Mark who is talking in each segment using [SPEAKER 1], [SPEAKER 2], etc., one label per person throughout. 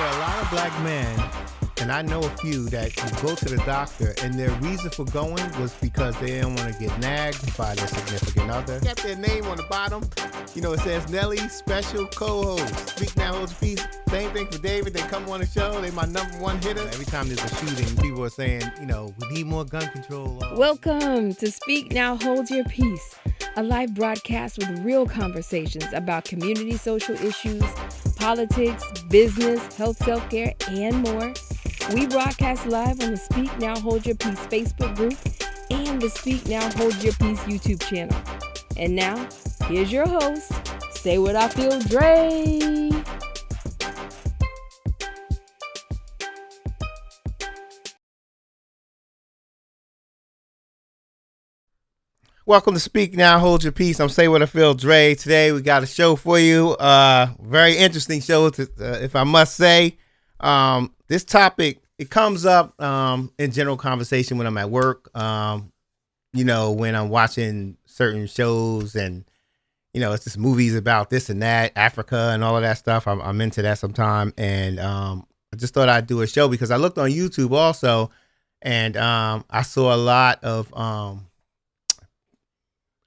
[SPEAKER 1] are a lot of black men, and I know a few that go to the doctor, and their reason for going was because they didn't want to get nagged by their significant other. Got their name on the bottom. You know, it says Nelly, special co-host. Speak Now, Hold Your Peace. Same thing for David. They come on the show. They my number one hitter. Every time there's a shooting, people are saying, you know, we need more gun control.
[SPEAKER 2] Welcome to Speak Now, Hold Your Peace, a live broadcast with real conversations about community social issues, politics, business, health, self-care, and more. We broadcast live on the Speak Now, Hold Your Peace Facebook group and the Speak Now, Hold Your Peace YouTube channel. And now, here's your host, Say What I Feel, Dre.
[SPEAKER 1] Welcome to Speak Now, Hold Your Peace. I'm Say What I Feel, Dre. Today we got a show for you. Very interesting show, if I must say. This topic, it comes up in general conversation when I'm at work. You know, when I'm watching certain shows and, you know, it's just movies about this and that, Africa and all of that stuff. I'm into that sometime. And I just thought I'd do a show because I looked on YouTube also, and I saw a lot of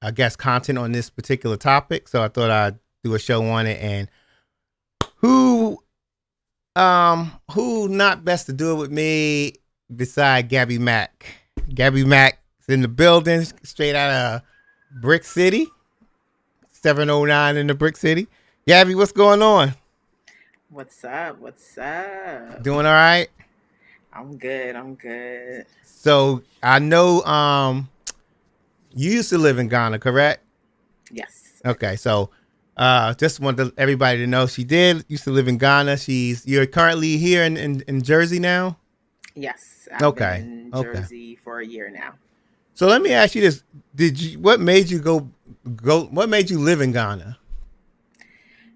[SPEAKER 1] I guess content on this particular topic, so I thought I'd do a show on it. And who not best to do it with me beside Gabby Mack. Gabby Mack is in the building, straight out of Brick City, 709 in the Brick City. Gabby, what's going on?
[SPEAKER 3] What's up? What's up?
[SPEAKER 1] Doing all right?
[SPEAKER 3] I'm good.
[SPEAKER 1] So I know you used to live in Ghana, correct?
[SPEAKER 3] Yes.
[SPEAKER 1] Okay, so just wanted everybody to know she used to live in Ghana. You're currently here in Jersey now?
[SPEAKER 3] Yes.
[SPEAKER 1] I've
[SPEAKER 3] been in Jersey for a year now.
[SPEAKER 1] So let me ask you this. What made you what made you live in Ghana?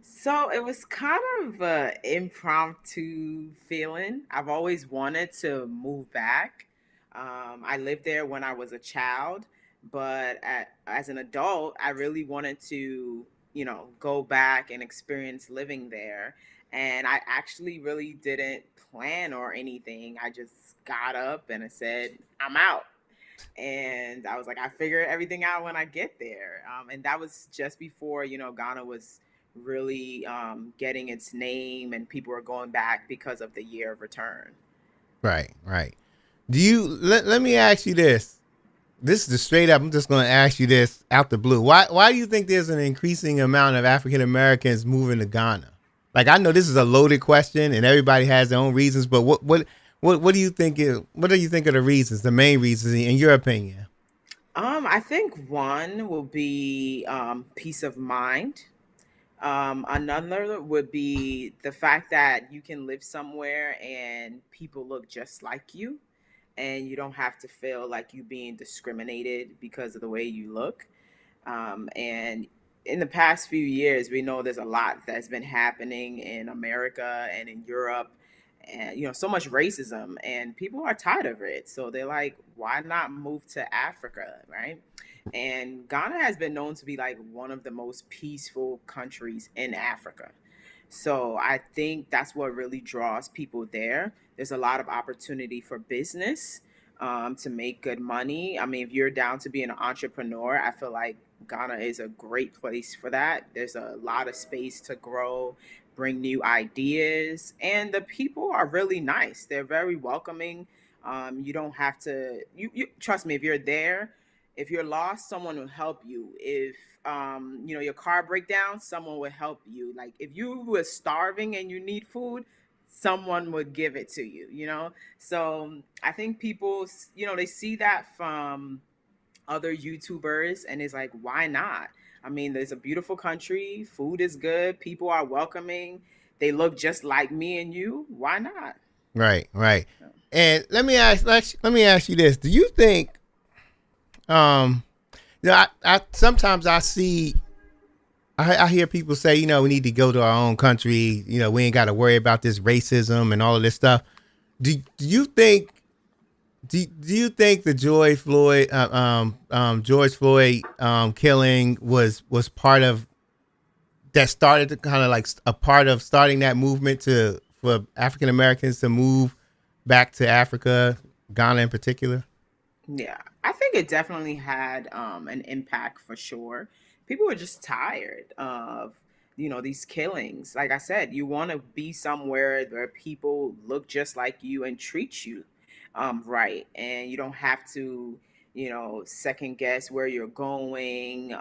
[SPEAKER 3] So it was kind of an impromptu feeling. I've always wanted to move back. I lived there when I was a child, but as an adult, I really wanted to, you know, go back and experience living there. And I actually really didn't plan or anything. I just got up and I said, I'm out. And I was like, I figure everything out when I get there. And that was just before, you know, Ghana was really getting its name and people were going back because of the year of return.
[SPEAKER 1] Right. Let me ask you this. This is the straight up. I'm just going to ask you this out the blue. Why do you think there's an increasing amount of African Americans moving to Ghana? Like, I know this is a loaded question, and everybody has their own reasons. But what do you think what do you think are the reasons, the main reasons, in your opinion?
[SPEAKER 3] I think one will be peace of mind. Another would be the fact that you can live somewhere and people look just like you, and you don't have to feel like you being discriminated because of the way you look. And in the past few years, we know there's a lot that's been happening in America and in Europe, and, you know, so much racism, and people are tired of it. So they're like, why not move to Africa, right? And Ghana has been known to be like one of the most peaceful countries in Africa. So I think that's what really draws people there. There's a lot of opportunity for business to make good money. I mean, if you're down to be an entrepreneur, I feel like Ghana is a great place for that. There's a lot of space to grow, bring new ideas, and the people are really nice. They're very welcoming. You don't have to, you trust me, if you're there, if you're lost, someone will help you. If you know, your car break down, someone will help you. Like, if you were starving and you need food, someone would give it to you, you know? So I think people, you know, they see that from other YouTubers and it's like, why not? I mean, there's a beautiful country, food is good, people are welcoming, they look just like me and you. Why not?
[SPEAKER 1] Right. And let me ask you this. Do you think you know, I sometimes I hear people say, you know, we need to go to our own country. You know, we ain't got to worry about this racism and all of this stuff. Do you think Do you think the George Floyd killing was part of that started to kind of like a part of starting that movement for African Americans to move back to Africa, Ghana in particular?
[SPEAKER 3] Yeah, I think it definitely had an impact for sure. People were just tired of, these killings. Like I said, you want to be somewhere where people look just like you and treat you right, and you don't have to, second guess where you're going.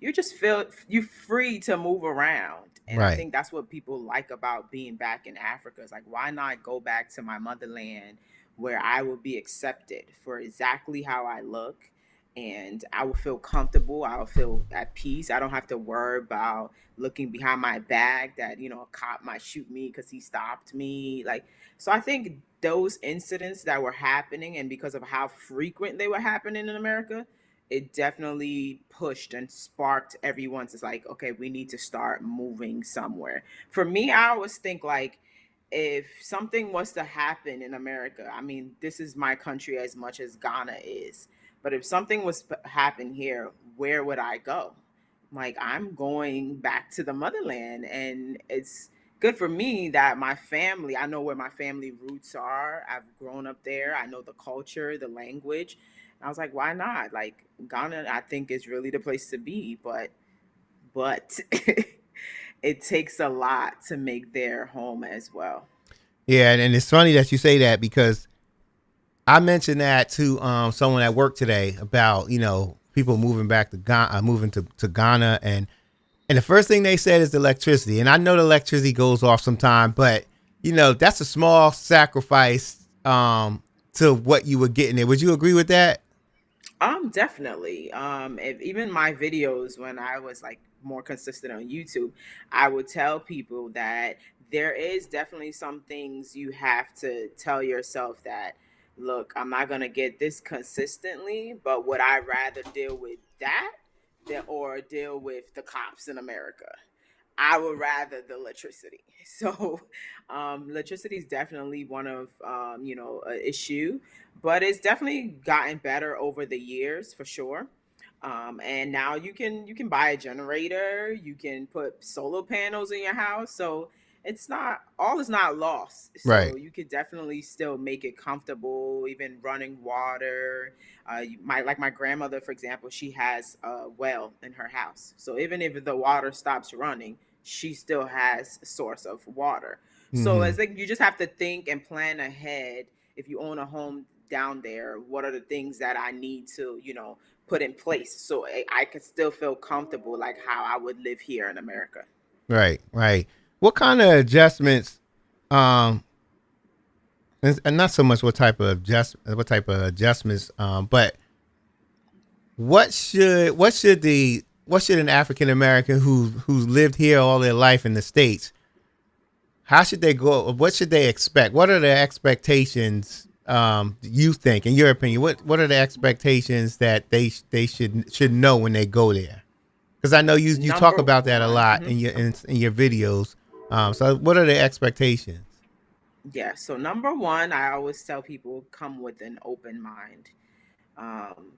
[SPEAKER 3] You just feel you free to move around, and I
[SPEAKER 1] Right.
[SPEAKER 3] think that's what people like about being back in Africa. It's like, why not go back to my motherland where I will be accepted for exactly how I look, and I will feel comfortable. I will feel at peace. I don't have to worry about looking behind my back that, a cop might shoot me because he stopped me. Like, so I think those incidents that were happening, and because of how frequent they were happening in America, it definitely pushed and sparked everyone to like, okay, we need to start moving somewhere. For me, I always think like, if something was to happen in America, I mean, this is my country as much as Ghana is, but if something was to happen here, where would I go? Like, I'm going back to the motherland, and it's good for me that my family, I know where my family roots are. I've grown up there. I know the culture, the language. And I was like, why not? Like, Ghana, I think is really the place to be, but it takes a lot to make their home as well.
[SPEAKER 1] Yeah, and it's funny that you say that because I mentioned that to someone at work today about people moving back to Ghana, moving to Ghana, and the first thing they said is the electricity. And I know the electricity goes off sometime, but that's a small sacrifice to what you were getting there. Would you agree with that?
[SPEAKER 3] Definitely. If even my videos when I was like more consistent on YouTube, I would tell people that there is definitely some things you have to tell yourself that, look, I'm not gonna get this consistently, but would I rather deal with that or deal with the cops in America? I would rather the electricity. So, electricity is definitely one of an issue, but it's definitely gotten better over the years for sure. And now you can buy a generator, you can put solar panels in your house, so it's not all is not lost.
[SPEAKER 1] Right.
[SPEAKER 3] So you could definitely still make it comfortable, even running water. My grandmother, for example, she has a well in her house, so even if the water stops running, she still has a source of water. So
[SPEAKER 1] Mm-hmm.
[SPEAKER 3] it's like you just have to think and plan ahead. If you own a home down there, what are the things that I need to, put in place so I can still feel comfortable like how I would live here in America?
[SPEAKER 1] Right. Right. What kind of adjustments? Um, and not so much what type of adjustments, but what should an African American who's lived here all their life in the states, how should they go? What should they expect? What are the expectations? You think, in your opinion, what are the expectations that they should know when they go there? Because I know you talk
[SPEAKER 3] Number
[SPEAKER 1] about that a
[SPEAKER 3] one,
[SPEAKER 1] lot in your videos. So what are the expectations?
[SPEAKER 3] yeah. So number one, I always tell people come with an open mind. Um,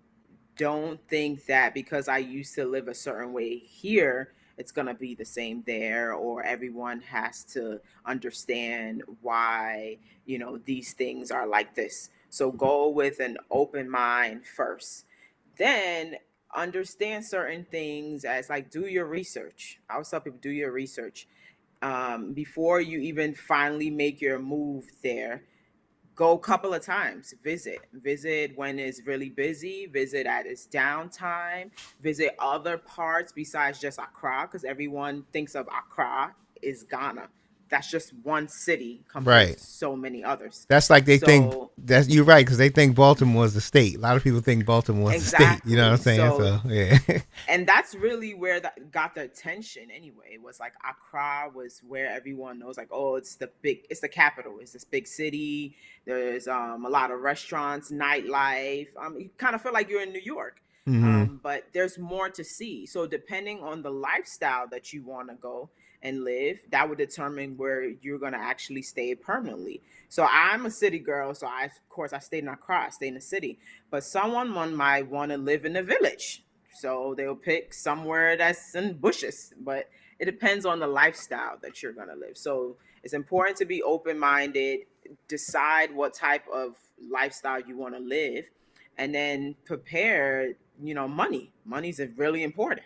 [SPEAKER 3] don't think that because I used to live a certain way here, it's going to be the same there, or everyone has to understand why, these things are like this. So go with an open mind first. Then understand certain things as like do your research. I always tell people do your research before you even finally make your move there. Go a couple of times, visit when it's really busy, visit at its downtime, visit other parts besides just Accra, because everyone thinks of Accra is Ghana. That's just one city compared
[SPEAKER 1] Right.
[SPEAKER 3] to so many others.
[SPEAKER 1] That's like they think
[SPEAKER 3] So
[SPEAKER 1] that's you're right because they think Baltimore is the state. A lot of people think Baltimore is the state. You know what I'm
[SPEAKER 3] exactly.
[SPEAKER 1] saying?
[SPEAKER 3] So
[SPEAKER 1] So yeah.
[SPEAKER 3] and that's really where that got the attention anyway. It was like Accra was where everyone knows like, oh, it's the capital, it's this big city. There's a lot of restaurants, nightlife. You kind of feel like you're in New York.
[SPEAKER 1] Hmm.
[SPEAKER 3] But there's more to see, so depending on the lifestyle that you want to go and live, that would determine where you're going to actually stay permanently. So I'm a city girl, so I of course I stayed in Accra, I stayed in the city, but someone might want to live in a village, so they'll pick somewhere that's in bushes. But it depends on the lifestyle that you're gonna live. So It's important to be open-minded, decide what type of lifestyle you want to live, and then prepare, money. Money's really important.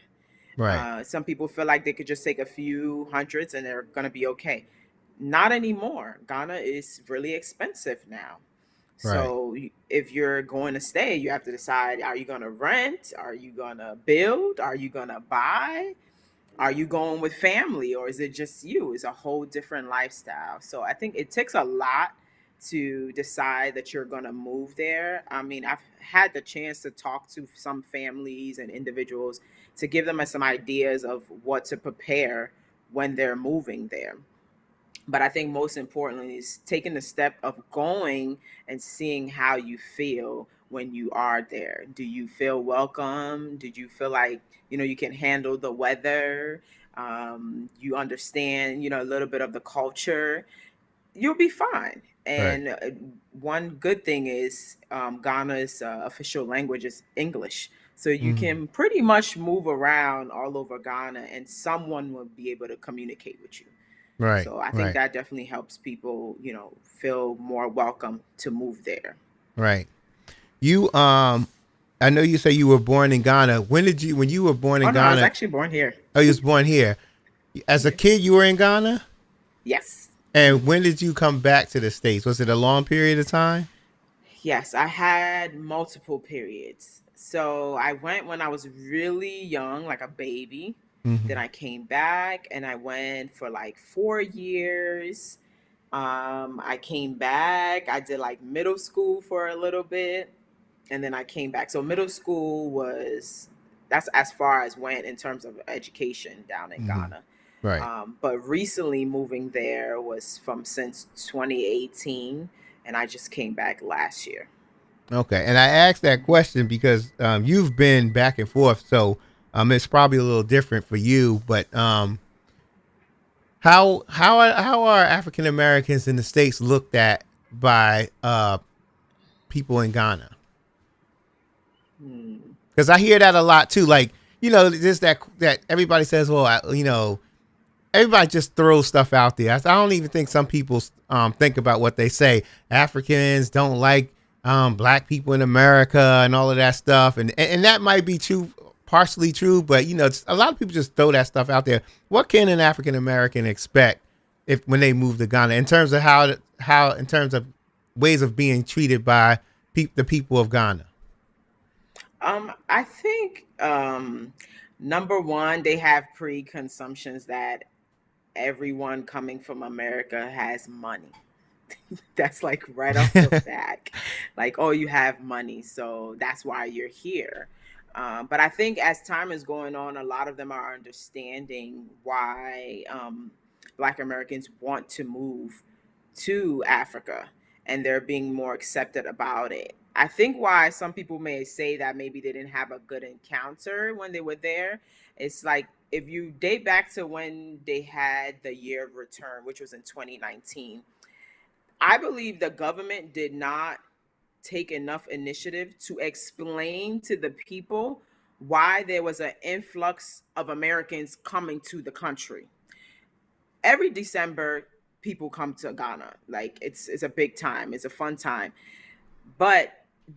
[SPEAKER 1] Right.
[SPEAKER 3] Some people feel like they could just take a few hundreds and they're going to be okay. Not anymore. Ghana is really expensive now.
[SPEAKER 1] Right.
[SPEAKER 3] So if you're going to stay, you have to decide, are you going to rent? Are you going to build? Are you going to buy? Are you going with family, or is it just you? It's a whole different lifestyle. So I think it takes a lot to decide that you're going to move there. I mean, I've had the chance to talk to some families and individuals to give them some ideas of what to prepare when they're moving there. But I think most importantly is taking the step of going and seeing how you feel when you are there. Do you feel welcome? Did you feel like, you can handle the weather? You understand, a little bit of the culture? You'll be fine.
[SPEAKER 1] Right.
[SPEAKER 3] And one good thing is Ghana's official language is English. So you
[SPEAKER 1] Mhm.
[SPEAKER 3] can pretty much move around all over Ghana and someone will be able to communicate with you.
[SPEAKER 1] Right.
[SPEAKER 3] So I think
[SPEAKER 1] Right.
[SPEAKER 3] that definitely helps people, feel more welcome to move there.
[SPEAKER 1] Right. You I know you say you were born in Ghana. When you were born
[SPEAKER 3] Oh
[SPEAKER 1] in
[SPEAKER 3] no, I was
[SPEAKER 1] Ghana,
[SPEAKER 3] actually born here.
[SPEAKER 1] oh, you was born here. As a
[SPEAKER 3] Yeah.
[SPEAKER 1] kid you were in Ghana?
[SPEAKER 3] Yes.
[SPEAKER 1] And when did you come back to the States? Was it a long period of time?
[SPEAKER 3] Yes, I had multiple periods. So I went when I was really young, like a baby. Then
[SPEAKER 1] Hmm.
[SPEAKER 3] I came back and I went for like 4 years. I came back. I did like middle school for a little bit, and then I came back. So middle school was that's as far as went in terms of education down in
[SPEAKER 1] Hmm.
[SPEAKER 3] Ghana.
[SPEAKER 1] Right.
[SPEAKER 3] But recently moving there was from since 2018, and I just came back last year.
[SPEAKER 1] Okay. And I asked that question because you've been back and forth, so it's probably a little different for you. But how are African Americans in the States looked at by people in Ghana?
[SPEAKER 3] Hmm.
[SPEAKER 1] Because I hear that a lot too. Like, just that everybody says, well, everybody just throws stuff out there. I don't even think some people think about what they say. Africans don't like black people in America and all of that stuff, and that might be true, partially true, but a lot of people just throw that stuff out there. What can an African American expect if when they move to Ghana in terms of how in terms of ways of being treated by the people of Ghana?
[SPEAKER 3] I think number one, they have preconceptions that everyone coming from America has money. That's like right off the back. Like, oh, you have money, so that's why you're here. But I think as time is going on, a lot of them are understanding why Black Americans want to move to Africa and they're being more accepted about it. I think why some people may say that maybe they didn't have a good encounter when they were there. It's like if you date back to when they had the year of return, which was in 2019, I believe the government did not take enough initiative to explain to the people why there was an influx of Americans coming to the country. Every December, people come to Ghana. Like it's a big time. It's a fun time. But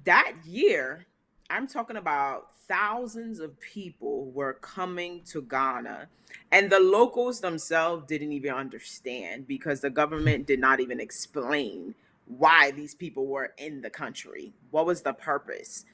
[SPEAKER 3] that year, I'm talking about thousands of people were coming to Ghana, and the locals themselves didn't even understand because the government did not even explain why these people were in the country. What was the purpose?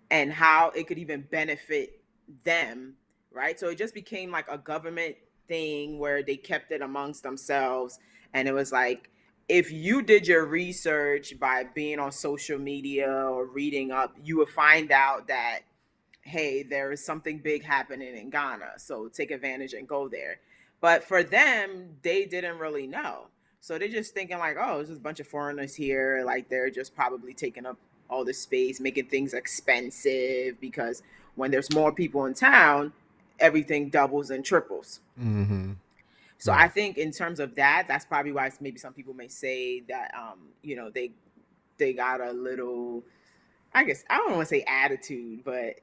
[SPEAKER 3] And how it could even benefit them, right? So it just became like a government thing where they kept it amongst themselves. And it was like, if you did your research by being on social media or reading up, you would find out that, hey, there is something big happening in Ghana. So take advantage and go there. But for them, they didn't really know. So they're just thinking like, oh, there's just a bunch of foreigners here. Like they're just probably taking up all this space, making things expensive because when there's more people in town, everything doubles and triples.
[SPEAKER 1] Hmm.
[SPEAKER 3] So I
[SPEAKER 1] Right.
[SPEAKER 3] think in terms of that, that's probably why maybe some people may say that they got a little, I guess I don't want to say attitude, but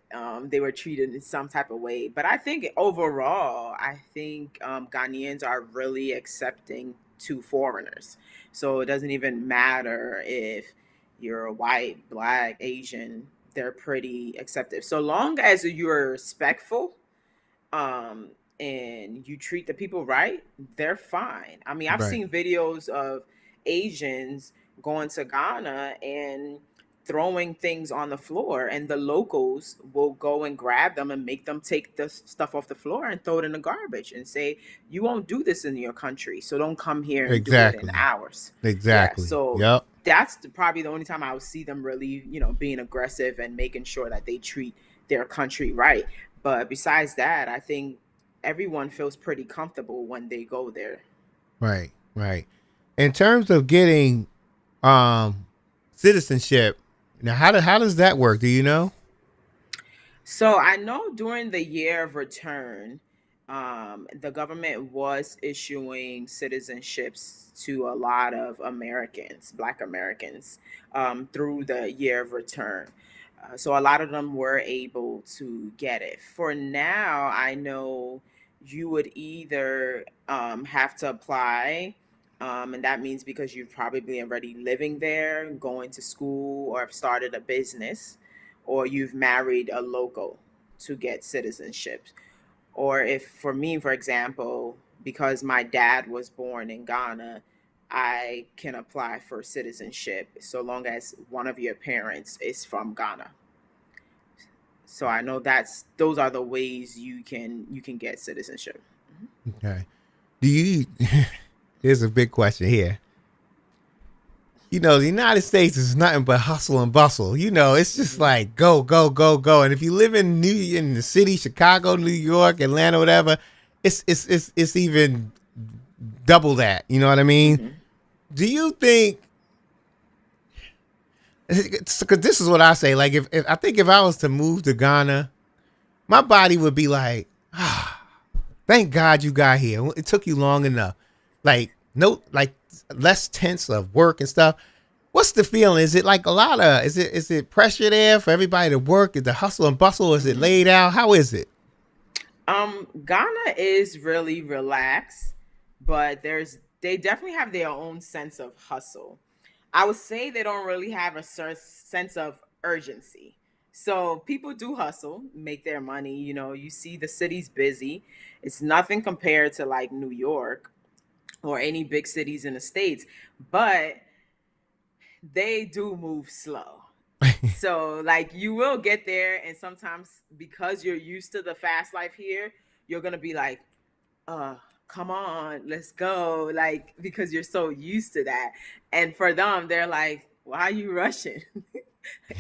[SPEAKER 3] they were treated in some type of way. But I think overall, I think Ghanaians are really accepting to foreigners. So it doesn't even matter if you're white, black, Asian, they're pretty accepting. So long as you're respectful, um, and you treat the people right, they're fine. I mean, I've
[SPEAKER 1] Right.
[SPEAKER 3] seen videos of Asians going to Ghana and throwing things on the floor, and the locals will go and grab them and make them take the stuff off the floor and throw it in the garbage and say, "You won't do this in your country, so don't come here and do it in
[SPEAKER 1] Exactly.
[SPEAKER 3] ours." Yeah,
[SPEAKER 1] Exactly.
[SPEAKER 3] so
[SPEAKER 1] Yep.
[SPEAKER 3] that's probably the only time I would see them really, being aggressive and making sure that they treat their country right. But besides that, I think everyone feels pretty comfortable when they go there.
[SPEAKER 1] Right. Right. In terms of getting um citizenship, now how does that work? Do you know?
[SPEAKER 3] So I know during the year of return, the government was issuing citizenships to a lot of Americans, Black Americans, through the year of return. So a lot of them were able to get it. For now, I know you would either have to apply, and that means because you've probably already living there, going to school, or have started a business, or you've married a local to get citizenship. Or if, for me, for example, because my dad was born in Ghana, I can apply for citizenship so long as one of your parents is from Ghana. So I know those are the ways you can get citizenship.
[SPEAKER 1] Okay. Do you here's a big question here. The United States is nothing but hustle and bustle. It's just
[SPEAKER 3] Mhm.
[SPEAKER 1] like go, go, go, go. And if you live in the city, Chicago, New York, Atlanta, whatever, it's even double that. You know what I mean?
[SPEAKER 3] Mhm.
[SPEAKER 1] Do you think? Because this is what I say. Like, if I think if I was to move to Ghana, my body would be like, thank God you got here. It took you long enough. Like, no, like less tense of work and stuff. What's the feeling? Is it like a lot of is it pressure there for everybody to work? Is the hustle and bustle? Is it
[SPEAKER 3] Mhm.
[SPEAKER 1] laid out? How is it?
[SPEAKER 3] Ghana is really relaxed, but they definitely have their own sense of hustle. I would say they don't really have a sense of urgency. So people do hustle, make their money. You see the city's busy. It's nothing compared to like New York or any big cities in the States, but they do move slow. So like you will get there, and sometimes because you're used to the fast life here, you're gonna be like, uh come on, let's go, like, because you're so used to that. And for them, they're like, why are you rushing?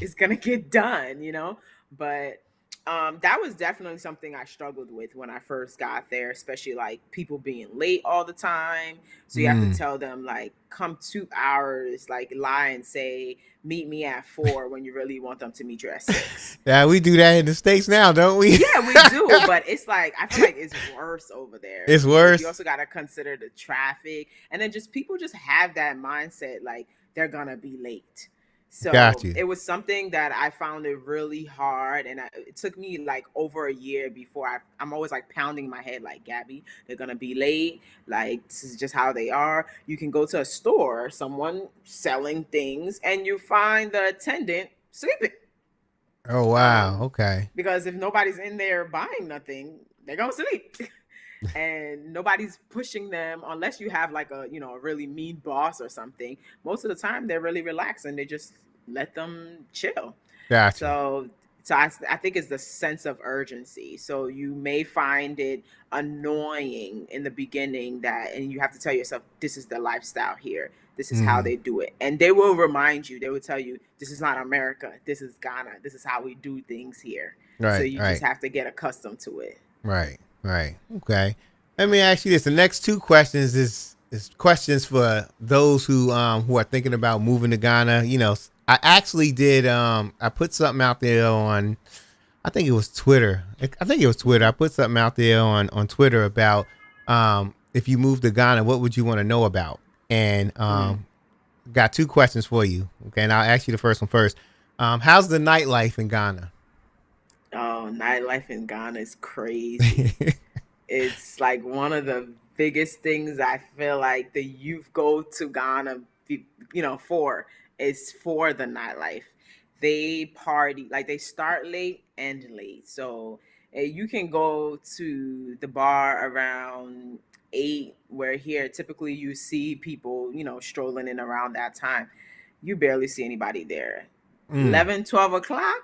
[SPEAKER 3] It's gonna get done. But that was definitely something I struggled with when I first got there, especially like people being late all the time. So you have to
[SPEAKER 1] Mm.
[SPEAKER 3] tell them like, come 2 hours, like lie and say meet me at 4 when you really want them to meet you at 6.
[SPEAKER 1] Yeah, we do that in the States now, don't we?
[SPEAKER 3] Yeah, we do, but it's like I feel like it's worse over there
[SPEAKER 1] It's
[SPEAKER 3] because you
[SPEAKER 1] worse.
[SPEAKER 3] also got to consider the traffic, and then just people just have that mindset like they're gonna be late.
[SPEAKER 1] Got
[SPEAKER 3] So
[SPEAKER 1] you.
[SPEAKER 3] it was something that I found it really hard, and it took me like over a year before I'm always like pounding my head like, Gabby, they're gonna be late. Like, this is just how they are. You can go to a store, someone selling things, and you find the attendant sleeping.
[SPEAKER 1] Oh wow.
[SPEAKER 3] Um,
[SPEAKER 1] Okay.
[SPEAKER 3] because if nobody's in there buying nothing, they're gonna sleep. And nobody's pushing them unless you have like a really mean boss or something. Most of the time they're really relaxed and they just let them chill.
[SPEAKER 1] Got you.
[SPEAKER 3] So I think it's the sense of urgency. So you may find it annoying in the beginning, and you have to tell yourself, this is the lifestyle here. This is how
[SPEAKER 1] Mm.
[SPEAKER 3] they do it. And they will remind you, they will tell you, this is not America. This is Ghana. This is how we do things here. So
[SPEAKER 1] Right.
[SPEAKER 3] you just
[SPEAKER 1] Right.
[SPEAKER 3] have to get accustomed to it.
[SPEAKER 1] Right. Right. Okay. Let me ask you this. The next two questions is questions for those who are thinking about moving to Ghana. I actually did I put something out there on I think it was Twitter. I think it was Twitter. I put something out there on Twitter about if you move to Ghana, what would you want to know about? And
[SPEAKER 3] Mm-hmm.
[SPEAKER 1] got two questions for you. Okay, and I'll ask you the first one first. How's the nightlife in Ghana?
[SPEAKER 3] Oh, nightlife in Ghana is crazy. It's like one of the biggest things I feel like the youth go to Ghana, for is for the nightlife. They party, like they start late, end late. So you can go to the bar around 8, where here typically you see people, strolling in around that time. You barely see anybody there.
[SPEAKER 1] Mm.
[SPEAKER 3] 11, 12 o'clock,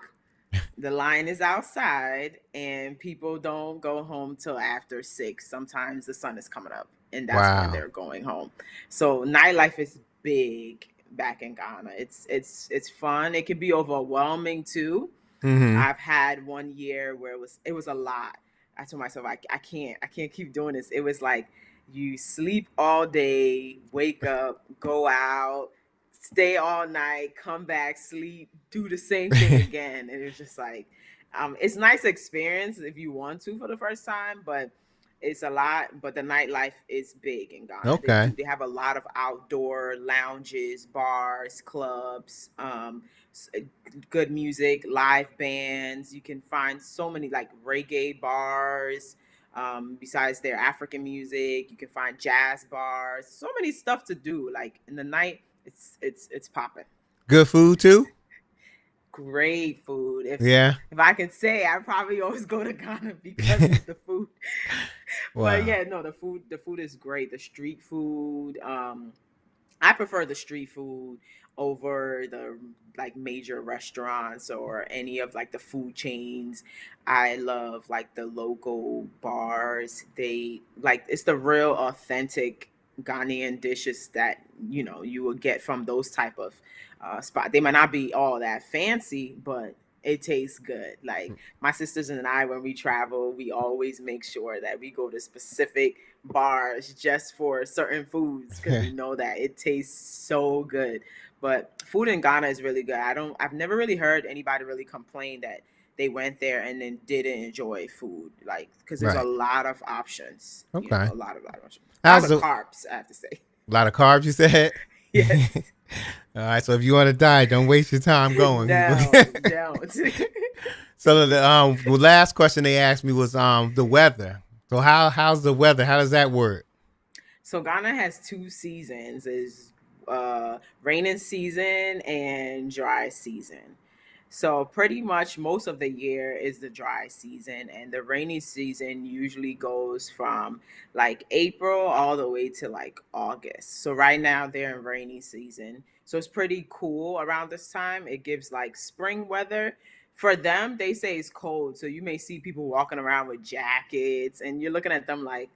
[SPEAKER 3] the line is outside and people don't go home till after 6. Sometimes the sun is coming up and that's when
[SPEAKER 1] Wow.
[SPEAKER 3] they're going home. So nightlife is big back in Ghana. It's fun. It can be overwhelming too.
[SPEAKER 1] Mm-hmm.
[SPEAKER 3] I've had one year where it was a lot. I told myself I can't keep doing this. It was like you sleep all day, wake up, go out, stay all night, come back, sleep, do the same thing again. And it's just like it's a nice experience if you want to for the first time, but it's a lot. But the nightlife is big in Ghana. They
[SPEAKER 1] Okay.
[SPEAKER 3] do they have a lot of outdoor lounges, bars, clubs, good music, live bands. You can find so many like reggae bars. Besides their African music, you can find jazz bars. So many stuff to do. Like in the night, it's popping.
[SPEAKER 1] Good food too.
[SPEAKER 3] Great food.
[SPEAKER 1] Yeah.
[SPEAKER 3] If I can say, I probably always go to Ghana because of the food. But
[SPEAKER 1] Wow.
[SPEAKER 3] yeah, no, the food is great. The street food. I prefer the street food over the like major restaurants or any of like the food chains. I love like the local bars. They like it's the real authentic Ghanaian dishes that you will get from those type of spot. They might not be all that fancy, but it tastes good. Like my sisters and I, when we travel, we always make sure that we go to specific bars just for certain foods because we know that it tastes so good. But food in Ghana is really good. I've never really heard anybody really complain that they went there and then didn't enjoy food, like because there's a
[SPEAKER 1] Right.
[SPEAKER 3] lot of options.
[SPEAKER 1] Okay.
[SPEAKER 3] A lot of options, a lot
[SPEAKER 1] How's
[SPEAKER 3] of
[SPEAKER 1] the
[SPEAKER 3] carbs, I have to say.
[SPEAKER 1] a lot of carbs you said?
[SPEAKER 3] Yes.
[SPEAKER 1] All right. So if you want to diet, don't waste your time going.
[SPEAKER 3] Don't.
[SPEAKER 1] So the last question they asked me was the weather. So how's the weather? How does that work?
[SPEAKER 3] So Ghana has two seasons: is raining season and dry season. So pretty much most of the year is the dry season, and the rainy season usually goes from like April all the way to like August. So right now they're in rainy season. So it's pretty cool around this time. It gives like spring weather. For them, they say it's cold. So you may see people walking around with jackets and you're looking at them like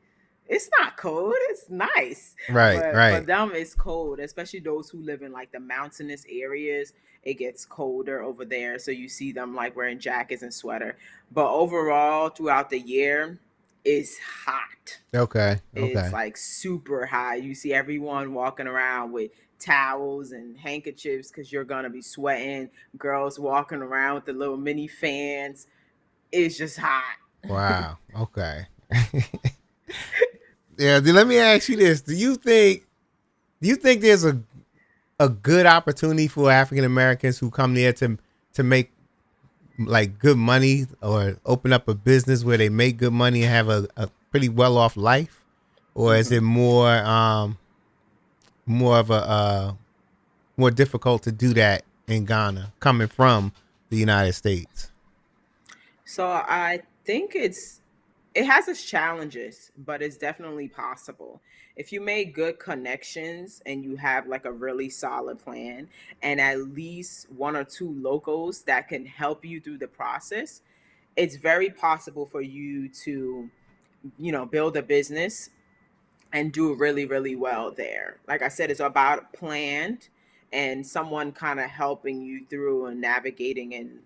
[SPEAKER 3] it's not cold, it's nice.
[SPEAKER 1] Right.
[SPEAKER 3] But for
[SPEAKER 1] Right.
[SPEAKER 3] them it's cold, especially those who live in like the mountainous areas. It gets colder over there, so you see them like wearing jackets and sweater. But overall throughout the year it's hot.
[SPEAKER 1] Okay.
[SPEAKER 3] It's
[SPEAKER 1] Okay.
[SPEAKER 3] like super hot. You see everyone walking around with towels and handkerchiefs because you're gonna be sweating. Girls walking around with the little mini fans. It's just hot.
[SPEAKER 1] Wow. Okay. Yeah. Let me ask you this: Do you think there's a good opportunity for African Americans who come there to make like good money or open up a business where they make good money and have a pretty well off life, or is it
[SPEAKER 3] Mhm.
[SPEAKER 1] more of a more difficult to do that in Ghana coming from the United States?
[SPEAKER 3] So I think it has its challenges, but it's definitely possible. If you make good connections and you have like a really solid plan and at least one or two locals that can help you through the process, it's very possible for you to, build a business and do really, really well there. Like I said, it's about planned and someone kind of helping you through and navigating and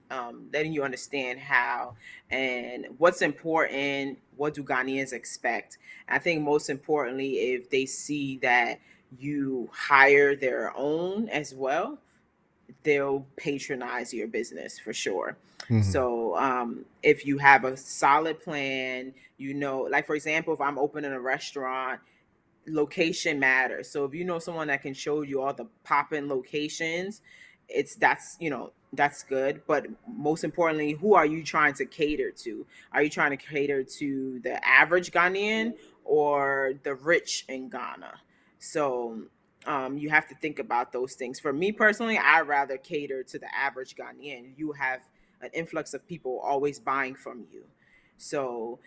[SPEAKER 3] letting you understand how and what's important. What do Ghanaians expect? I think most importantly, if they see that you hire their own as well, they'll patronize your business for sure.
[SPEAKER 1] Hmm.
[SPEAKER 3] So if you have a solid plan, like for example, if I'm opening a restaurant, location matters. So if you know someone that can show you all the pop-in locations, that's good. But most importantly, who are you trying to cater to? Are you trying to cater to the average Ghanaian, or the rich in Ghana. So you have to think about those things. For me personally, I rather cater to the average Ghanaian. You have an influx of people always buying from you. So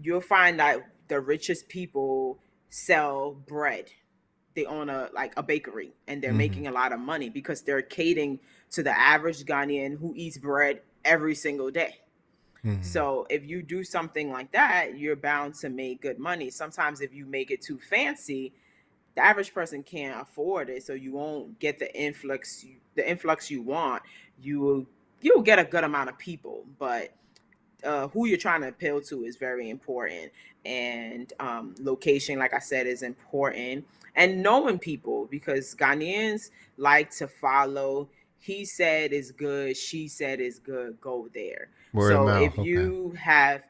[SPEAKER 3] you'll find that the richest people sell bread. They own a bakery, and they're
[SPEAKER 1] Mm-hmm.
[SPEAKER 3] making a lot of money because they're catering to the average Ghanaian who eats bread every single day.
[SPEAKER 1] Mm-hmm.
[SPEAKER 3] So if you do something like that, you're bound to make good money. Sometimes if you make it too fancy, the average person can't afford it, so you won't get the influx you want. You will get a good amount of people, but who you're trying to appeal to is very important. And location, like I said, is important. And knowing people, because Ghanaians like to follow. He said is good, she said is good, go there.
[SPEAKER 1] Word of
[SPEAKER 3] So if
[SPEAKER 1] mouth. Okay.
[SPEAKER 3] you have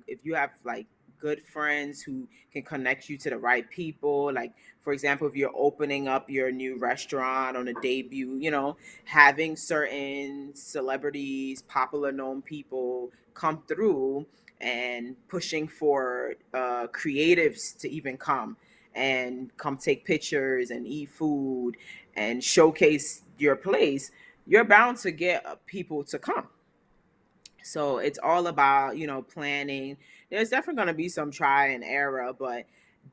[SPEAKER 3] if you have like good friends who can connect you to the right people, like for example, if you're opening up your new restaurant on a debut, having certain celebrities, popular known people come through and pushing for creatives to even come take pictures and eat food and showcase your place, you're bound to get people to come. So it's all about, planning. There's definitely going to be some try and error, but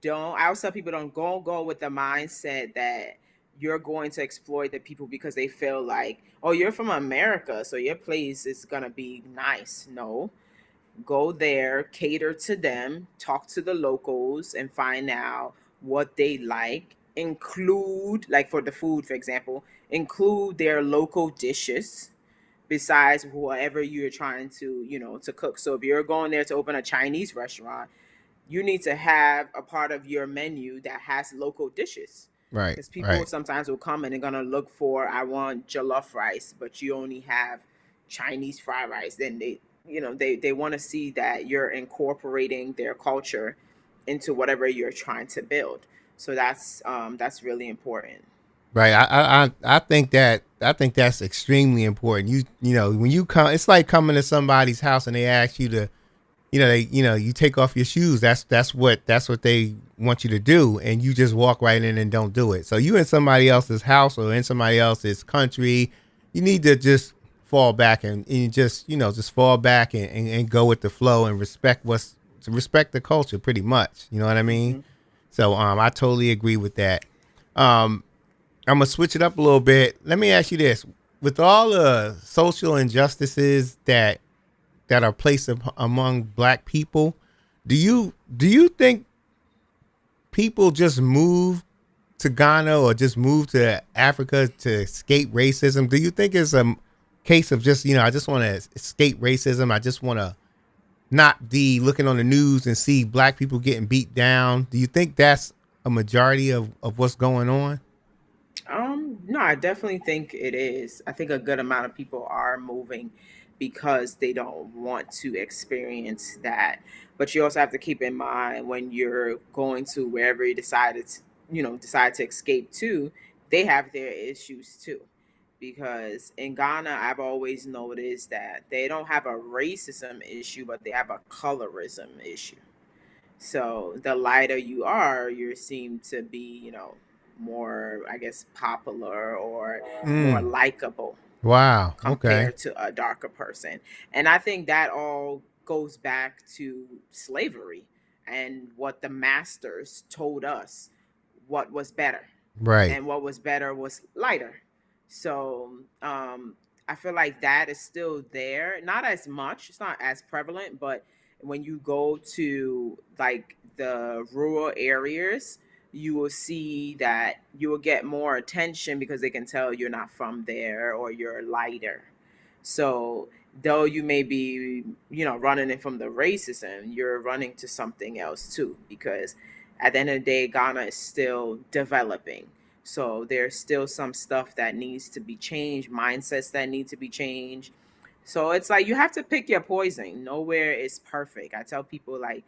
[SPEAKER 3] I always tell people, don't go with the mindset that you're going to exploit the people because they feel like, oh, you're from America, so your place is going to be nice. No, go there, cater to them, talk to the locals, and find out what they like. Include, like for the food, for example, include their local dishes besides whatever you're trying to cook. So if you're going there to open a Chinese restaurant, you need to have a part of your menu that has local dishes,
[SPEAKER 1] Right.
[SPEAKER 3] because people
[SPEAKER 1] Right.
[SPEAKER 3] sometimes will come and they're gonna look for, I want jollof rice, but you only have Chinese fried rice. Then they want to see that you're incorporating their culture into whatever you're trying to build. So that's really important.
[SPEAKER 1] Right. I think that's extremely important. When you come, it's like coming to somebody's house and they ask you to, you take off your shoes. That's what they want you to do, and you just walk right in and don't do it. So you in somebody else's house or in somebody else's country, you need to just fall back and just fall back and go with the flow and respect the culture pretty much. You know what I mean?
[SPEAKER 3] Hmm.
[SPEAKER 1] So I totally agree with that. Um, I'm gonna switch it up a little bit. Let me ask you this: with all the social injustices that are placed among Black people, do you think people just move to Ghana or just move to Africa to escape racism? Do you think it's a case of just I just want to escape racism? I just want to not be looking on the news and see Black people getting beat down. Do you think that's a majority of what's going on?
[SPEAKER 3] No, I definitely think it is. I think a good amount of people are moving because they don't want to experience that. But you also have to keep in mind, when you're going to wherever decide to escape to, they have their issues too. Because in Ghana, I've always noticed that they don't have a racism issue, but they have a colorism issue. So the lighter you are, you seem to be, more, I guess, popular or more
[SPEAKER 1] Mm.
[SPEAKER 3] likable
[SPEAKER 1] Wow. Okay.
[SPEAKER 3] compared to a darker person. And I think that all goes back to slavery and what the masters told us what was better.
[SPEAKER 1] Right.
[SPEAKER 3] And what was better was lighter. So I feel like that is still there. Not as much, it's not as prevalent, but when you go to like the rural areas, you will see that you will get more attention because they can tell you're not from there or you're lighter. So though you may be, running it from the racism, you're running to something else too, because at the end of the day, Ghana is still developing. So there's still some stuff that needs to be changed, mindsets that need to be changed. So it's like you have to pick your poison. Nowhere is perfect. I tell people, like,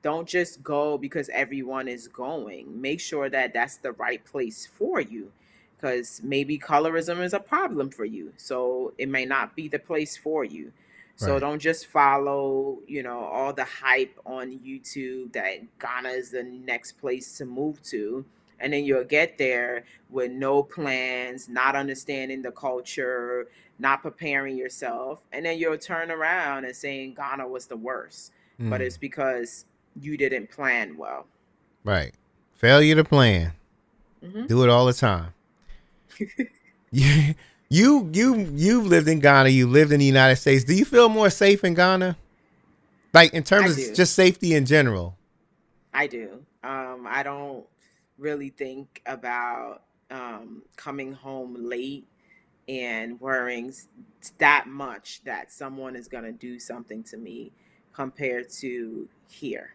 [SPEAKER 3] don't just go because everyone is going. Make sure that that's the right place for you, because maybe colorism is a problem for you. So it may not be the place for you. So
[SPEAKER 1] Right.
[SPEAKER 3] don't just follow, all the hype on YouTube that Ghana is the next place to move to. And then you'll get there with no plans, not understanding the culture, not preparing yourself. And then you'll turn around and saying Ghana was the worst. But
[SPEAKER 1] Mm.
[SPEAKER 3] it's because you didn't plan well.
[SPEAKER 1] Right. Failure to plan.
[SPEAKER 3] Hmm.
[SPEAKER 1] Do it all the time. You've lived in Ghana. You lived in the United States. Do you feel more safe in Ghana? Like in
[SPEAKER 3] I
[SPEAKER 1] terms of
[SPEAKER 3] do.
[SPEAKER 1] just safety in general.
[SPEAKER 3] I do. I don't really think about coming home late and worrying that much that someone is going to do something to me compared to here.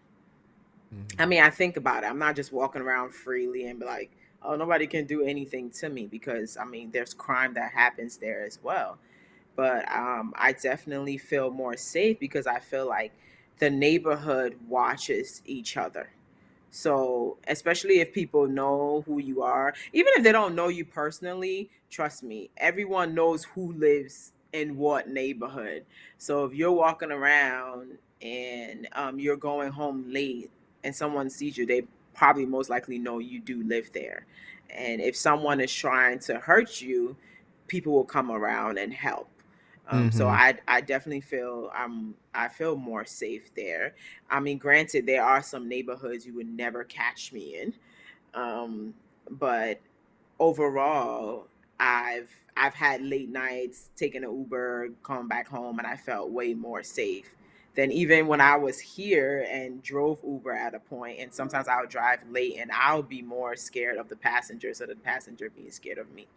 [SPEAKER 3] I
[SPEAKER 1] Mm-hmm.
[SPEAKER 3] mean, I think about it. I'm not just walking around freely and be like, oh, nobody can do anything to me because, I mean, there's crime that happens there as well. But I definitely feel more safe because I feel like the neighborhood watches each other. So, especially if people know who you are, even if they don't know you personally, trust me, everyone knows who lives in what neighborhood. So, if you're walking around and you're going home late and someone sees you, they probably most likely know you do live there. And if someone is trying to hurt you, people will come around and help. So
[SPEAKER 1] Mm-hmm.
[SPEAKER 3] I definitely feel I feel more safe there. I mean, granted, there are some neighborhoods you would never catch me in, but overall, I've had late nights taking an Uber, coming back home, and I felt way more safe than even when I was here and drove Uber at a point. And sometimes I would drive late, and I'll be more scared of the passengers or the passenger being scared of me.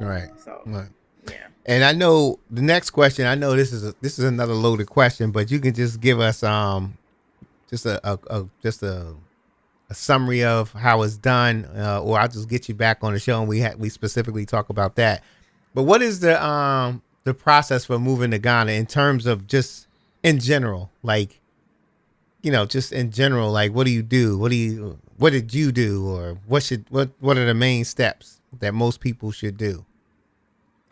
[SPEAKER 1] Right.
[SPEAKER 3] So,
[SPEAKER 1] Right.
[SPEAKER 3] yeah.
[SPEAKER 1] And I know the next question. I know this is another loaded question, but you can just give us just a summary of how it's done, or I'll just get you back on the show and we specifically talk about that. But what is the process for moving to Ghana in terms of just in general, like just in general, like what do you do? What did you do, or what are the main steps that most people should do?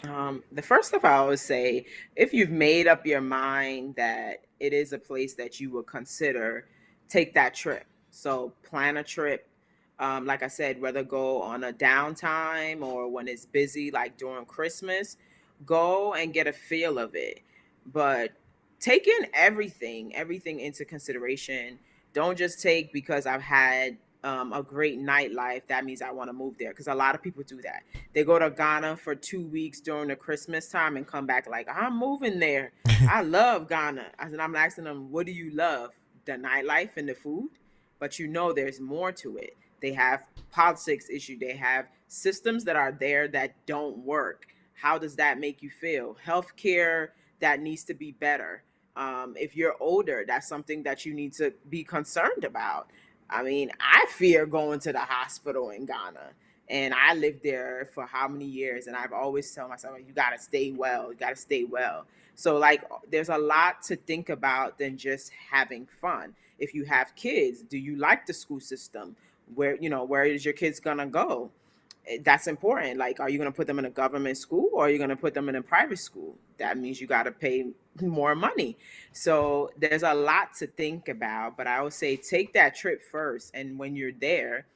[SPEAKER 3] The first stuff I always say, if you've made up your mind that it is a place that you would consider, take that trip. So plan a trip. Like I said, whether go on a downtime or when it's busy, like during Christmas, go and get a feel of it. But take in everything into consideration. Don't just take because I've had a great nightlife. That means I want to move there because a lot of people do that. They go to Ghana for 2 weeks during the Christmas time and come back like, I'm moving there. I love Ghana. And I'm asking them, what do you love? The nightlife and the food? But there's more to it. They have politics issue. They have systems that are there that don't work. How does that make you feel? Healthcare that needs to be better. If you're older, that's something that you need to be concerned about. I mean, I fear going to the hospital in Ghana, and I lived there for how many years, and I've always tell myself, you got to stay well, you got to stay well. So like there's a lot to think about than just having fun. If you have kids, do you like the school system? Where is your kids gonna go? That's important. Like, are you going to put them in a government school or are you going to put them in a private school? That means you got to pay more money. So there's a lot to think about, but I would say take that trip first, and when you're there,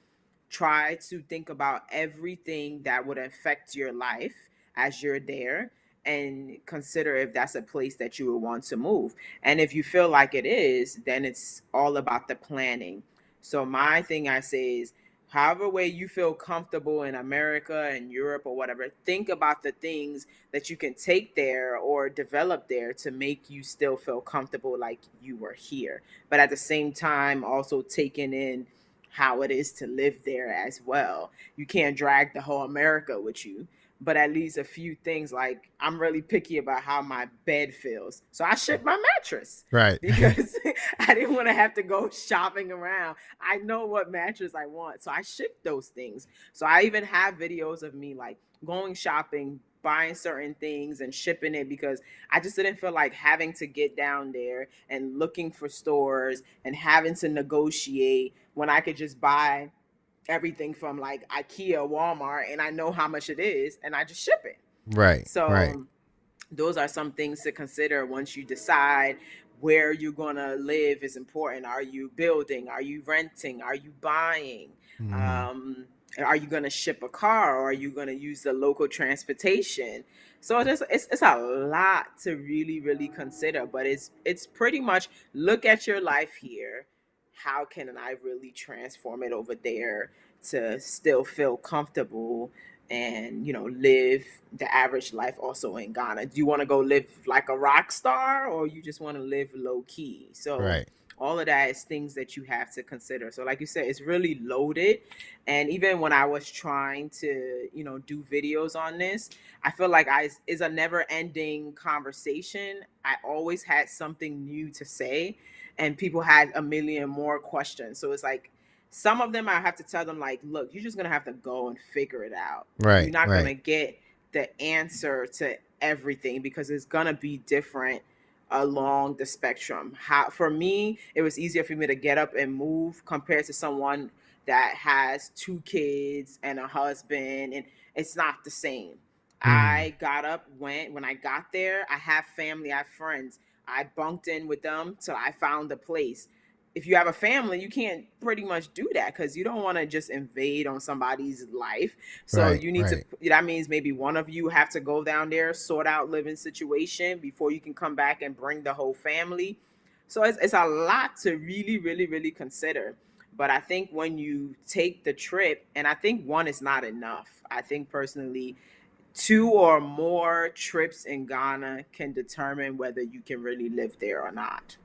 [SPEAKER 3] try to think about everything that would affect your life as you're there, and consider if that's a place that you would want to move. And if you feel like it is, then it's all about the planning. So my thing I say is, however way you feel comfortable in America and Europe or whatever, think about the things that you can take there or develop there to make you still feel comfortable like you were here. But at the same time, also taking in how it is to live there as well. You can't drag the whole America with you, but at least a few things. Like, I'm really picky about how my bed feels. So I shipped my mattress
[SPEAKER 1] Right.
[SPEAKER 3] because I didn't want to have to go shopping around. I know what mattress I want. So I shipped those things. So I even have videos of me like going shopping, buying certain things and shipping it because I just didn't feel like having to get down there and looking for stores and having to negotiate when I could just buy everything from like IKEA, Walmart, and I know how much it is and I just ship it.
[SPEAKER 1] Right. Right.
[SPEAKER 3] So those are some things to consider once you decide where you're going to live is important. Are you building? Are you renting? Are you buying?
[SPEAKER 1] Mm-hmm.
[SPEAKER 3] Um, are you going to ship a car, or are you going to use the local transportation? So it's a lot to really really consider, but it's pretty much look at your life here. How can I really transform it over there to still feel comfortable and live the average life also in Ghana? Do you want to go live like a rock star, or you just want to live low key? So
[SPEAKER 1] Right.
[SPEAKER 3] all of that is things that you have to consider. So like you said, it's really loaded. And even when I was trying to do videos on this, I feel like I is a never ending conversation. I always had something new to say, and people had a million more questions. So it's like some of them I have to tell them, like, look, you're just gonna have to go and figure it out. You're
[SPEAKER 1] Right.
[SPEAKER 3] not
[SPEAKER 1] Right.
[SPEAKER 3] gonna get the answer to everything, because it's gonna be different along the spectrum. How for me, it was easier for me to get up and move compared to someone that has two kids and a husband, and it's not the same.
[SPEAKER 1] Mm-hmm.
[SPEAKER 3] I got up, went. When I got there, I have family, I have friends. I bunked in with them till I found a place. If you have a family, you can't pretty much do that, because you don't want to just invade on somebody's life. So
[SPEAKER 1] Right.
[SPEAKER 3] you need to,
[SPEAKER 1] Right.
[SPEAKER 3] that means maybe one of you have to go down there, sort out living situation before you can come back and bring the whole family. So it's a lot to really, really, really consider. But I think when you take the trip, and I think one is not enough. I think personally, two or more trips in Ghana can determine whether you can really live there or not.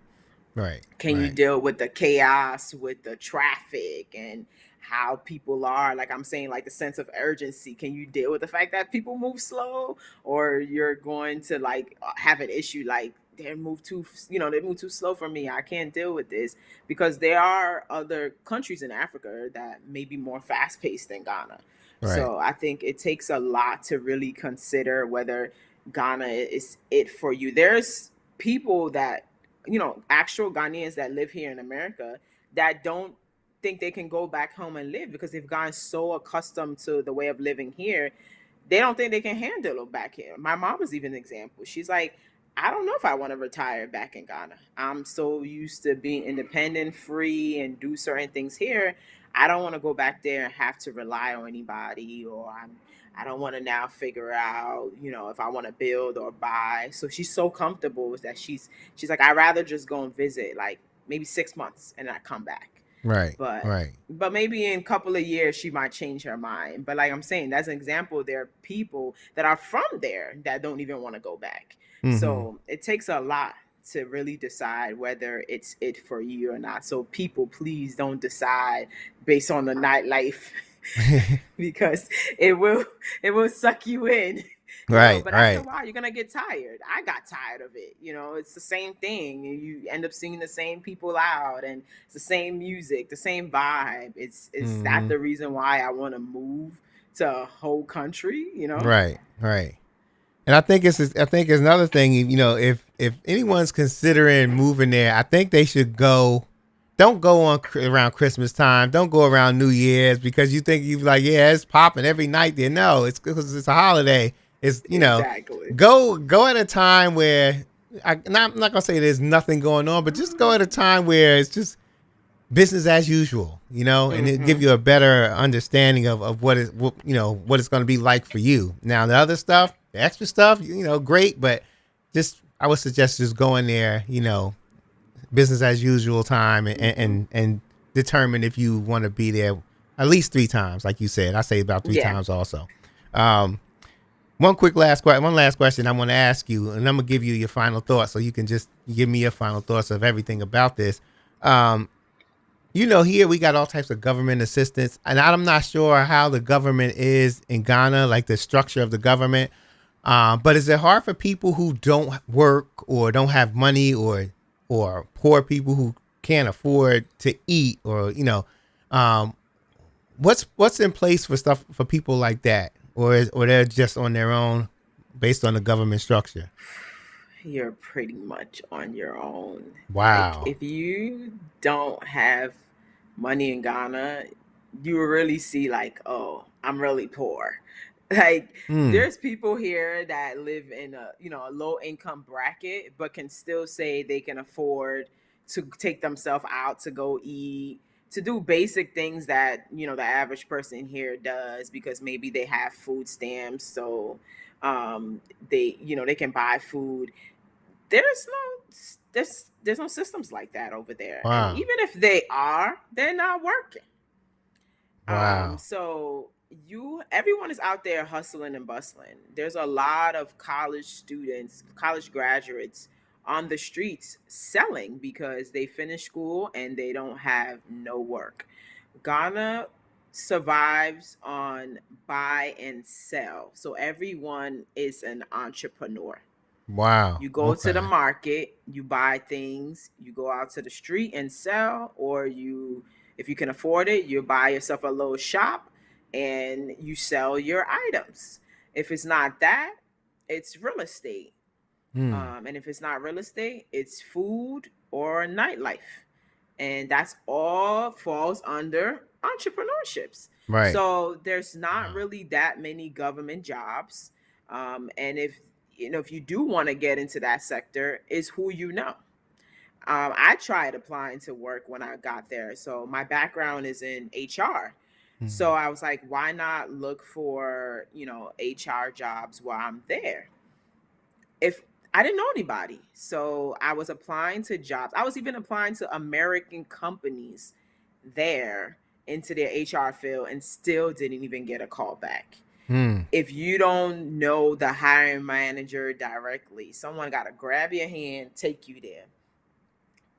[SPEAKER 1] Right.
[SPEAKER 3] Can you
[SPEAKER 1] Right.
[SPEAKER 3] deal with the chaos, with the traffic, and how people are, like I'm saying, like the sense of urgency? Can you deal with the fact that people move slow, or you're going to like have an issue like they move too slow for me, I can't deal with this? Because there are other countries in Africa that may be more fast paced than Ghana.
[SPEAKER 1] Right.
[SPEAKER 3] So I think it takes a lot to really consider whether Ghana is it for you. There's people that, actual Ghanaians that live here in America, that don't think they can go back home and live, because they've gotten so accustomed to the way of living here. They don't think they can handle it back here. My mom is even an example. She's like, I don't know if I want to retire back in Ghana. I'm so used to being independent, free, and do certain things here. I don't want to go back there and have to rely on anybody, or I don't want to now figure out, if I want to build or buy. So she's so comfortable with that. She's like, I'd rather just go and visit, like maybe 6 months, and I come back.
[SPEAKER 1] Right.
[SPEAKER 3] but
[SPEAKER 1] Right.
[SPEAKER 3] but maybe in a couple of years she might change her mind. But like I'm saying, that's an example. There are people that are from there that don't even want to go back.
[SPEAKER 1] Mm-hmm.
[SPEAKER 3] So it takes a lot to really decide whether it's it for you or not. So people, please don't decide based on the nightlife, because it will it will suck you in.
[SPEAKER 1] Right.
[SPEAKER 3] But after a
[SPEAKER 1] Right.
[SPEAKER 3] while you're gonna get tired. I got tired of it. It's the same thing. You end up seeing the same people out, and it's the same music, the same vibe. It's that
[SPEAKER 1] Mm-hmm.
[SPEAKER 3] the reason why I want to move to a whole country.
[SPEAKER 1] Right. Right. And I think it's another thing. If anyone's considering moving there, I think they should go. Don't go around Christmas time. Don't go around New Year's, because you think you like, yeah, it's popping every night there. No, it's because it's a holiday. It's
[SPEAKER 3] Exactly.
[SPEAKER 1] go at a time where I'm not gonna say there's nothing going on, but just go at a time where it's just business as usual, and it give
[SPEAKER 3] Hmm.
[SPEAKER 1] you a better understanding of what it's going to be like for you. Now the other stuff, the extra stuff, great, but just I would suggest just going there, business as usual time, and
[SPEAKER 3] Hmm.
[SPEAKER 1] determine if you want to be there at least 3 times, like you said. I say about three
[SPEAKER 3] Yeah.
[SPEAKER 1] times also. Um, one last question I want to ask you, and I'm gonna give you your final thoughts, so you can just give me your final thoughts of everything about this. Um, here we got all types of government assistance, and I'm not sure how the government is in Ghana, like the structure of the government. But is it hard for people who don't work or don't have money, or poor people who can't afford to eat, or um, what's in place for stuff for people like that, or they're just on their own based on the government structure?
[SPEAKER 3] You're pretty much on your own. Like
[SPEAKER 1] Wow.
[SPEAKER 3] if you don't have money in Ghana, you will really see like, oh, I'm really poor. Like
[SPEAKER 1] Mm.
[SPEAKER 3] there's people here that live in a, a low income bracket but can still say they can afford to take themselves out to go eat, to do basic things that, the average person here does because maybe they have food stamps. So they can buy food. There's no systems like that over there. And
[SPEAKER 1] Wow.
[SPEAKER 3] even if they are, they're not working.
[SPEAKER 1] Wow.
[SPEAKER 3] So everyone is out there hustling and bustling. There's a lot of college students, college graduates on the streets selling because they finish school and they don't have no work. Ghana survives on buy and sell. So everyone is an entrepreneur.
[SPEAKER 1] Wow.
[SPEAKER 3] You go to the
[SPEAKER 1] Okay.
[SPEAKER 3] market, you buy things, you go out to the street and sell, or if you can afford it, you buy yourself a little shop and you sell your items. If it's not that, it's real estate.
[SPEAKER 1] Hmm.
[SPEAKER 3] And if it's not real estate, it's food or nightlife. And that's all falls under entrepreneurships.
[SPEAKER 1] Right.
[SPEAKER 3] So there's not
[SPEAKER 1] Wow.
[SPEAKER 3] really that many government jobs. And if you do want to get into that sector, is who you know. I tried applying to work when I got there. So my background is in HR. So
[SPEAKER 1] Hmm.
[SPEAKER 3] I was like, why not look for, HR jobs while I'm there? If I didn't know anybody. So I was applying to jobs. I was even applying to American companies there into their HR field and still didn't even get a call back.
[SPEAKER 1] Hmm.
[SPEAKER 3] If you don't know the hiring manager directly, someone got to grab your hand, take you there.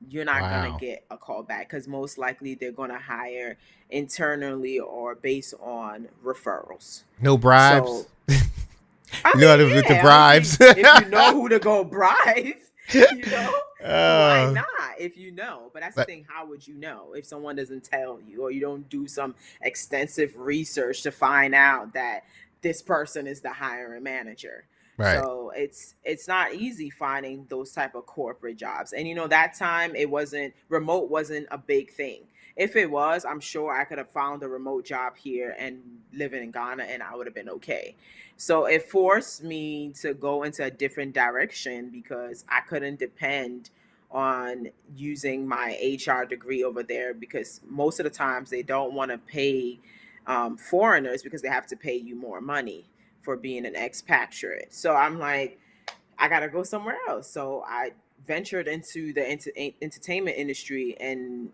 [SPEAKER 3] You're not going to
[SPEAKER 1] Wow.
[SPEAKER 3] get a call back because most likely they're going to hire internally or based on referrals.
[SPEAKER 1] No bribes.
[SPEAKER 3] So I
[SPEAKER 1] You know how to with
[SPEAKER 3] mean,
[SPEAKER 1] the
[SPEAKER 3] yeah. I
[SPEAKER 1] bribes.
[SPEAKER 3] mean, if you know who to go bribe, you know, why
[SPEAKER 1] uh,
[SPEAKER 3] not? If you know, but that's the
[SPEAKER 1] but
[SPEAKER 3] thing. How would you know if someone doesn't tell you, or you don't do some extensive research to find out that this person is the hiring manager?
[SPEAKER 1] right.
[SPEAKER 3] So it's not easy finding those type of corporate jobs. And that time wasn't a big thing. If it was, I'm sure I could have found a remote job here and living in Ghana, and I would have been okay. So it forced me to go into a different direction because I couldn't depend on using my HR degree over there because most of the times they don't want to pay foreigners because they have to pay you more money for being an expatriate. So I'm like, I got to go somewhere else. So I ventured into the entertainment industry, and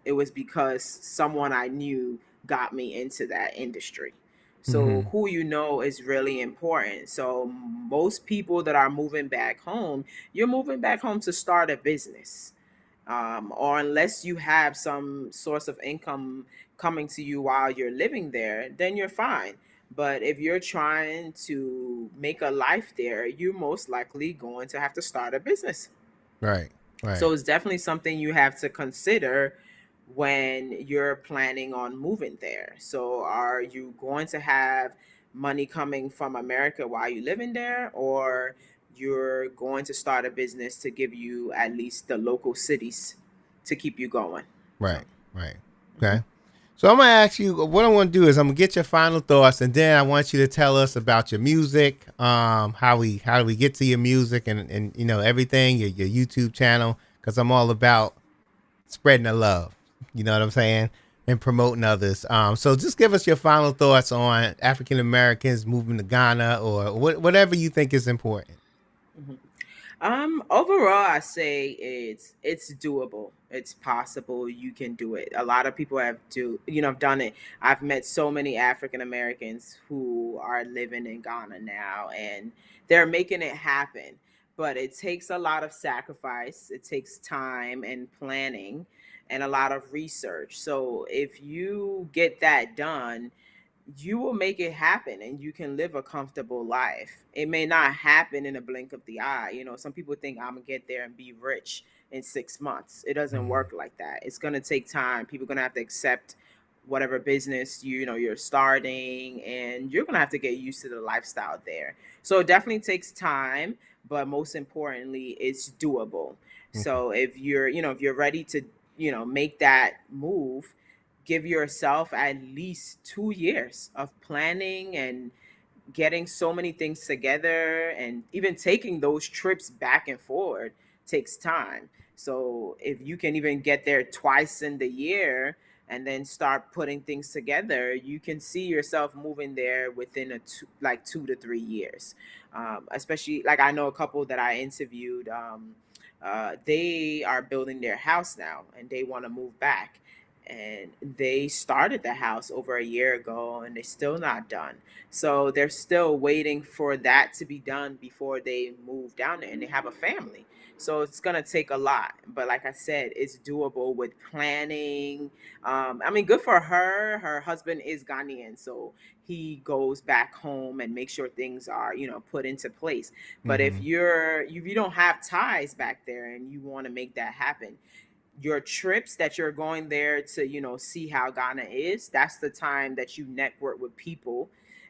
[SPEAKER 3] it was because someone I knew got me into that industry. So
[SPEAKER 1] Hmm.
[SPEAKER 3] who you know is really important. So most people that are moving back home, you're moving back home to start a business, or unless you have some source of income coming to you while you're living there, then you're fine. But if you're trying to make a life there, you're most likely going to have to start a business.
[SPEAKER 1] Right.
[SPEAKER 3] So
[SPEAKER 1] Right.
[SPEAKER 3] it's definitely something you have to consider when you're planning on moving there. So are you going to have money coming from America while you live in there, or you're going to start a business to give you at least the local cities to keep you going? So,
[SPEAKER 1] Right. Right.
[SPEAKER 3] mhm.
[SPEAKER 1] Okay. So I'm gonna ask you what I want to do is I'm gonna get your final thoughts, and then I want you to tell us about your music, how do we get to your music, and everything, your YouTube channel, because I'm all about spreading the love. You know what I'm saying, and promoting others. So just give us your final thoughts on African Americans moving to Ghana or whatever you think is important.
[SPEAKER 3] Mhm. Overall, I say it's doable. It's possible. You can do it. A lot of people have done it. I've met so many African Americans who are living in Ghana now, and they're making it happen. But it takes a lot of sacrifice. It takes time and planning, and a lot of research. So if you get that done, you will make it happen and you can live a comfortable life. It may not happen in a blink of the eye. Some people think I'm gonna get there and be rich in 6 months. It doesn't
[SPEAKER 1] Mm-hmm.
[SPEAKER 3] work like that. It's gonna take time. People are gonna have to accept whatever business you're starting, and you're gonna have to get used to the lifestyle there. So it definitely takes time, but most importantly, it's doable.
[SPEAKER 1] Okay.
[SPEAKER 3] So if you're ready to make that move, give yourself at least 2 years of planning and getting so many things together and even taking those trips back and forward takes time. So if you can even get there twice in the year and then start putting things together, you can see yourself moving there within like 2 to 3 years. Especially like I know a couple that I interviewed. They are building their house now and they want to move back, and they started the house over a year ago and they're still not done. So they're still waiting for that to be done before they move down there, and they have a family. So it's going to take a lot. But like I said, it's doable with planning. I mean, good for her. Her husband is Ghanaian. So he goes back home and makes sure things are, put into place. But if
[SPEAKER 1] Mm-hmm.
[SPEAKER 3] if you don't have ties back there and you want to make that happen, your trips that you're going there to see how Ghana is, that's the time that you network with people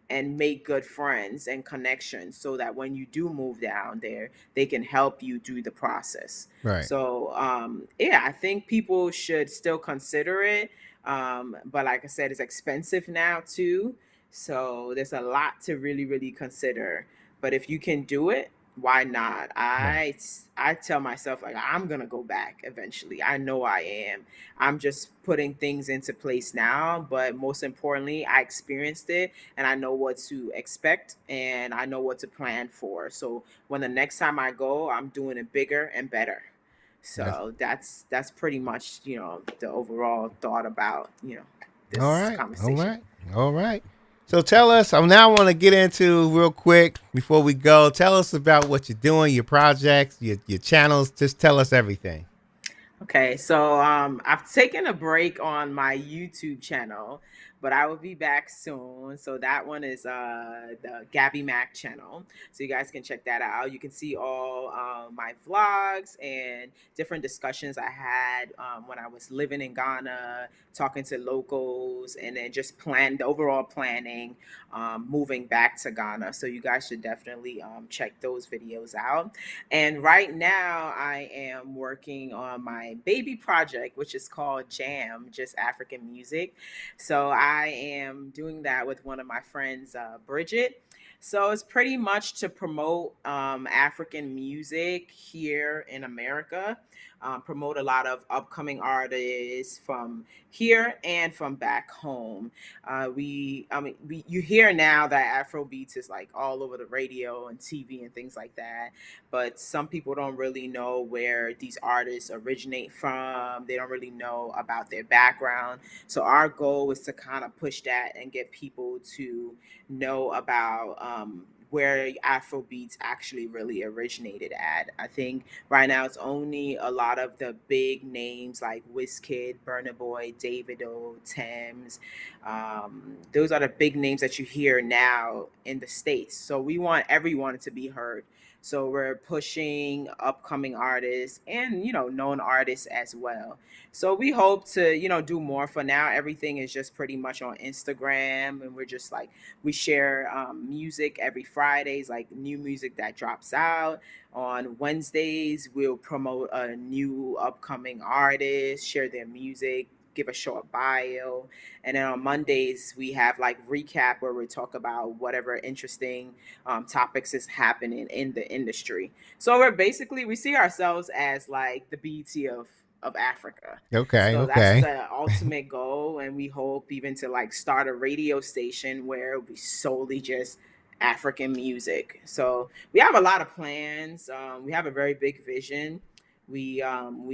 [SPEAKER 3] and make good friends and connections, so that when you do move down there, they can help you through the process.
[SPEAKER 1] Right.
[SPEAKER 3] So yeah, I think people should still consider it. But like I said, it's expensive now too, so there's a lot to really really consider. But if you can do it, why not?
[SPEAKER 1] Right.
[SPEAKER 3] I tell myself, like, I'm gonna go back eventually. I know I am. I'm just putting things into place now, but most importantly, I experienced it and I know what to expect and I know what to plan for. So when the next time I go, I'm doing it bigger and better.
[SPEAKER 1] That's
[SPEAKER 3] So that's pretty much, the overall thought about,
[SPEAKER 1] all
[SPEAKER 3] this
[SPEAKER 1] right. All
[SPEAKER 3] conversation.
[SPEAKER 1] right. All right. So tell us. I now want to get into real quick before we go. Tell us about what you're doing, your projects, your channels. Just tell us everything.
[SPEAKER 3] Okay, so I've taken a break on my YouTube channel, but I will be back soon. So that one is the Gabby Mack channel. So you guys can check that out. You can see all my vlogs and different discussions I had when I was living in Ghana, talking to locals, and then just plan the overall planning, moving back to Ghana. So you guys should definitely check those videos out. And right now, I am working on my baby project, which is called Jam, just African music. So I am doing that with one of my friends, Bridget. So it's pretty much to promote African music here in America, promote a lot of upcoming artists from here and from back home. You hear now that Afro beats is like all over the radio and TV and things like that, but some people don't really know where these artists originate from. They don't really know about their background. So our goal is to kind of push that and get people to know about where Afro beats actually really originated at. I think right now it's only a lot of the big names like Wizkid, Burna Boy, Davido, Thames. Those are the big names that you hear now in the States. So we want everyone to be heard. So we're pushing upcoming artists and known artists as well. So we hope to do more. For now, everything is just pretty much on Instagram, and we're just like we share music every Fridays, like new music that drops out. On Wednesdays, we'll promote a new upcoming artist, share their music, give a short bio. And then on Mondays, we have like recap where we talk about whatever interesting topics is happening in the industry. So we see ourselves as like the BT of Africa.
[SPEAKER 1] Okay.
[SPEAKER 3] So that's
[SPEAKER 1] Okay.
[SPEAKER 3] the ultimate goal, and we hope even to like start a radio station where we solely just African music. So we have a lot of plans. We have a very big vision. We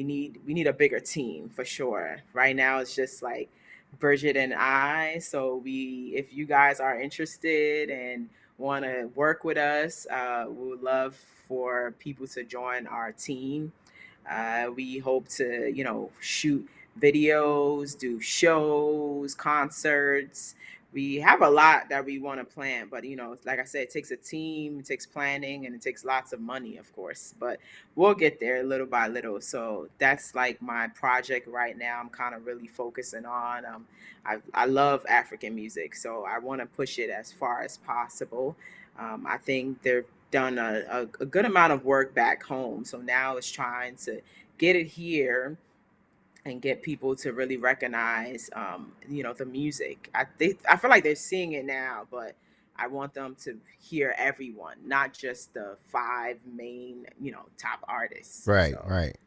[SPEAKER 3] need a bigger team for sure. Right now, it's just like Bridget and I. So if you guys are interested and want to work with us, we would love for people to join our team. We hope to, shoot videos, do shows, concerts. We have a lot that we want to plan, but like I said, it takes a team, it takes planning, and it takes lots of money, of course. But we'll get there little by little. So that's like my project right now. I'm kind of really focusing on. I love African music, so I want to push it as far as possible. I think they've done a good amount of work back home, so now it's trying to get it here and get people to really recognize the music. I feel like they're seeing it now, but I want them to hear everyone, not just the five main, top artists.
[SPEAKER 1] Right,
[SPEAKER 3] So
[SPEAKER 1] right,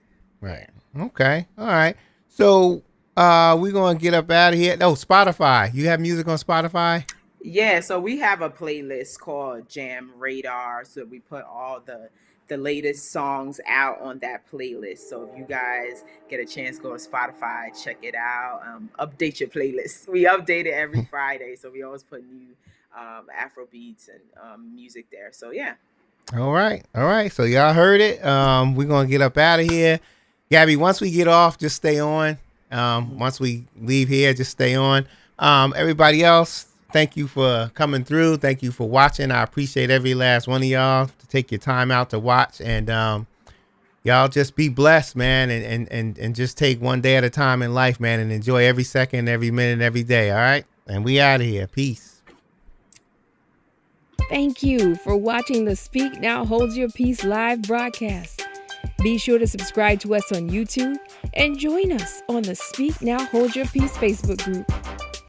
[SPEAKER 1] right.
[SPEAKER 3] yeah.
[SPEAKER 1] Okay, all right. So we're gonna get up out of here. No, Spotify. You have music on Spotify?
[SPEAKER 3] Yeah, so we have a playlist called Jam Radar. So we put all the latest songs out on that playlist. So if you guys get a chance, go to Spotify, check it out. Update your playlist. We update it every Friday, so we always put new Afro beats and music there. So yeah.
[SPEAKER 1] All right, all right. So y'all heard it. We're gonna get up out of here. Gabby, once we get off, just stay on. Once we leave here, just stay on. Everybody else, thank you for coming through. Thank you for watching. I appreciate every last one of y'all to take your time out to watch. And y'all just be blessed, man, and just take one day at a time in life, man, and enjoy every second, every minute, every day. All right. And we out of here. Peace.
[SPEAKER 2] Thank you for watching the Speak Now Hold Your Peace live broadcast. Be sure to subscribe to us on YouTube and join us on the Speak Now Hold Your Peace Facebook group.